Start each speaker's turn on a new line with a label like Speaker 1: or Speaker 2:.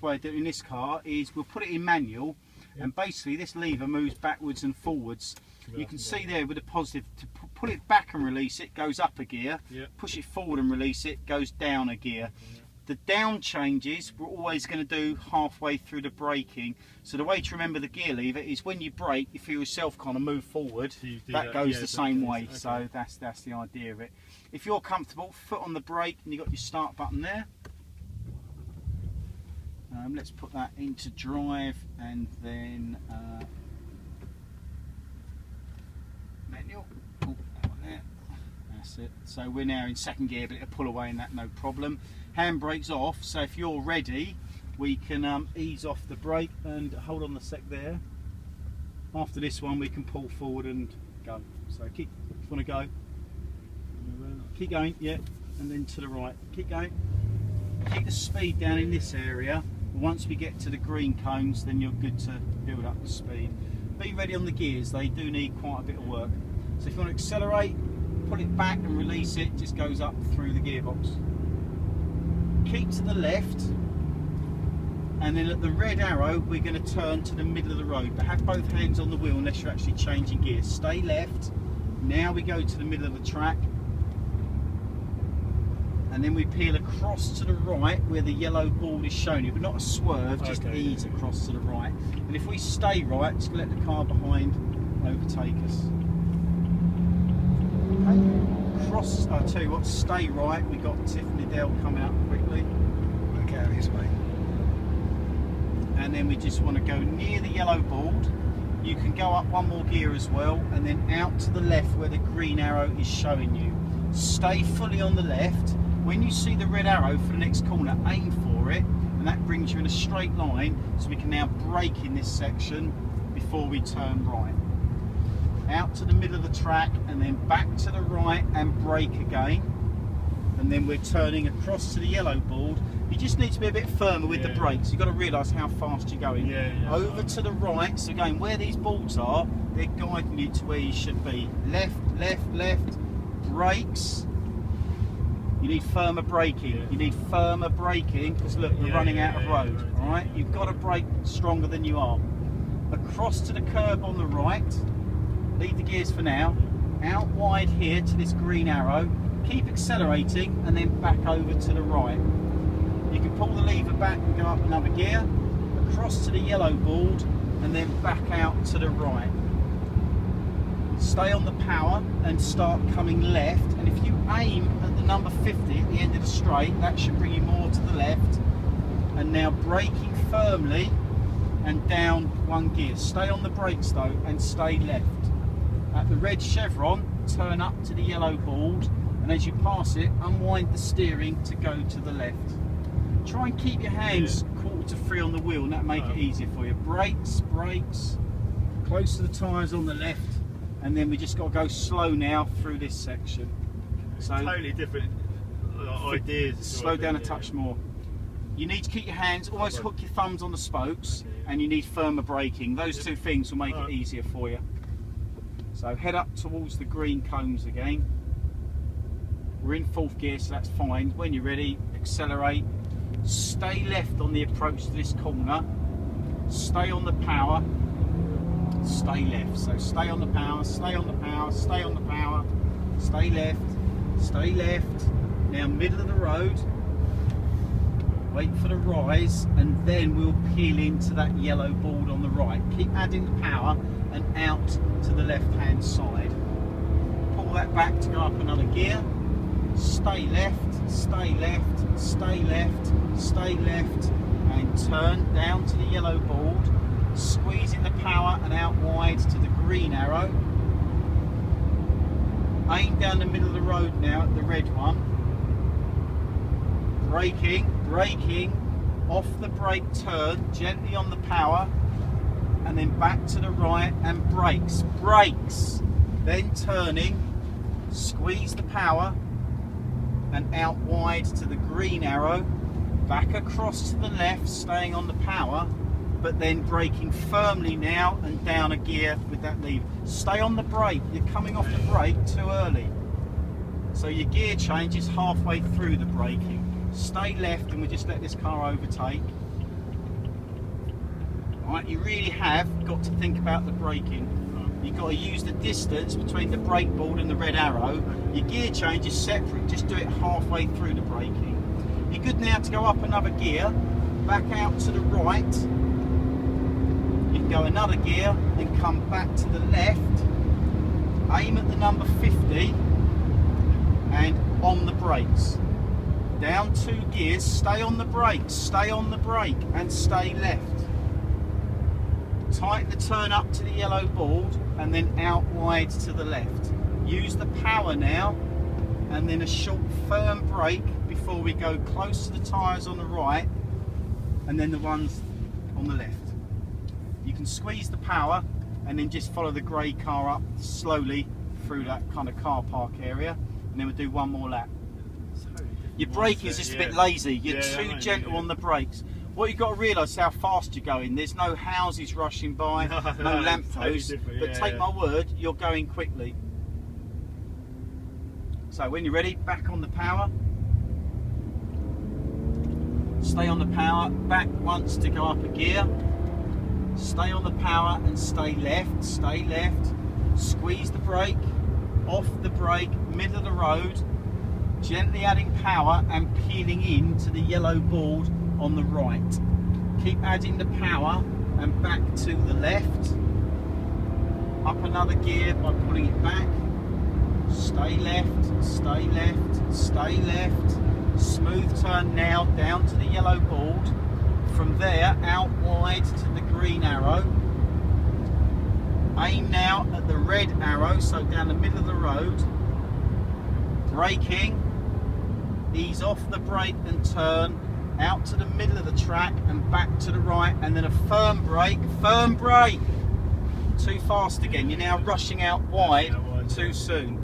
Speaker 1: way of doing this car is we'll put it in manual, and basically this lever moves backwards and forwards. You can see there with the positive, to pull it back and release it goes up a gear, push it forward and release it goes down a gear. The down changes we're always going to do halfway through the braking. So the way to remember the gear lever is when you brake, you feel yourself kind of move forward, so that goes the same way. Okay. So that's the idea of it. If you're comfortable, foot on the brake and you've got your start button there. Let's put that into drive and then manual. Oh, that one there. That's it. So we're now in second gear, but it'll pull away in that, no problem. Handbrake's off, so if you're ready, we can ease off the brake and hold on a sec there. After this one, we can pull forward and go. So keep, if you want to go, keep going, yeah, and then to the right. Keep going. Keep the speed down in this area. Once we get to the green cones, then you're good to build up the speed. Be ready on the gears, they do need quite a bit of work. So if you want to accelerate, pull it back and release it, just goes up through the gearbox. Keep to the left, and then at the red arrow we're going to turn to the middle of the road, but have both hands on the wheel unless you're actually changing gears. Stay left, now we go to the middle of the track, and then we peel across to the right where the yellow board is showing you, but not a swerve, just ease across to the right. And if we stay right, just let the car behind overtake us. Okay. Cross, I'll tell you what, stay right. We got Tiffany Dell come out quickly.
Speaker 2: Look out this way.
Speaker 1: And then we just want to go near the yellow board. You can go up one more gear as well, and then out to the left where the green arrow is showing you. Stay fully on the left. When you see the red arrow for the next corner, aim for it, and that brings you in a straight line, so we can now brake in this section before we turn right. Out to the middle of the track and then back to the right and brake again, and then we're turning across to the yellow board. You just need to be a bit firmer with the brakes. You've got to realise how fast you're going. Over to the right, so again where these boards are, they're guiding you to where you should be. Left, left, left, brakes. You need firmer braking. You need firmer braking because look, we're running out of road. All right, you've got to brake stronger than you are. Across to the curb on the right. Leave the gears for now. Out wide here to this green arrow. Keep accelerating and then back over to the right. You can pull the lever back and go up another gear. Across to the yellow board and then back out to the right. Stay on the power and start coming left, and if you aim at the number 50 at the end of the straight, that should bring you more to the left. And now braking firmly and down one gear. Stay on the brakes though and stay left. At the red chevron, turn up to the yellow board, and as you pass it, unwind the steering to go to the left. Try and keep your hands quarter to free on the wheel, and that'll make it easier for you. Brakes, brakes, close to the tyres on the left. And then we just got to go slow now through this section. So
Speaker 2: totally different ideas.
Speaker 1: Slow down a touch more. You need to keep your hands, almost hook your thumbs on the spokes, and you need firmer braking. Those two things will make it easier for you. So head up towards the green cones again. We're in fourth gear, so that's fine. When you're ready, accelerate. Stay left on the approach to this corner. Stay on the power. Stay left, so stay on the power, stay on the power, stay on the power, stay left, now middle of the road, wait for the rise, and then we'll peel into that yellow board on the right. Keep adding the power and out to the left hand side. Pull that back to go up another gear, stay left, stay left, stay left, stay left, and turn down to the yellow board. Squeezing the power and out wide to the green arrow. Aim down the middle of the road now at the red one. Braking, braking, off the brake turn, gently on the power, and then back to the right and brakes, brakes. Then turning, squeeze the power and out wide to the green arrow. Back across to the left, staying on the power, but then braking firmly now and down a gear with that lever. Stay on the brake, you're coming off the brake too early. So your gear change is halfway through the braking. Stay left and we just let this car overtake. but you really have got to think about the braking. You've got to use the distance between the brake board and the red arrow. Your gear change is separate, just do it halfway through the braking. You're good now to go up another gear, back out to the right. You can go another gear, then come back to the left, aim at the number 50 and on the brakes. Down 2 gears, stay on the brakes, stay on the brake and stay left. Tighten the turn up to the yellow board and then out wide to the left. Use the power now and then a short firm brake before we go close to the tyres on the right and then the ones on the left. You can squeeze the power and then just follow the grey car up slowly through that kind of car park area, and then we'll do one more lap. Your braking is just a bit lazy, you're too gentle on the brakes. What you've got to realise is how fast you're going. There's no houses rushing by, no lampposts, but take my word, you're going quickly. So when you're ready, back on the power. Stay on the power, back once to go up a gear. Stay on the power and stay left, squeeze the brake, off the brake, middle of the road, gently adding power and peeling in to the yellow board on the right. Keep adding the power and back to the left, up another gear by pulling it back, stay left, stay left, smooth turn now down to the yellow board. From there, out wide to the green arrow. Aim now at the red arrow, so down the middle of the road. Braking, ease off the brake and turn, out to the middle of the track and back to the right, and then a firm brake, too fast again. You're now rushing out wide too soon.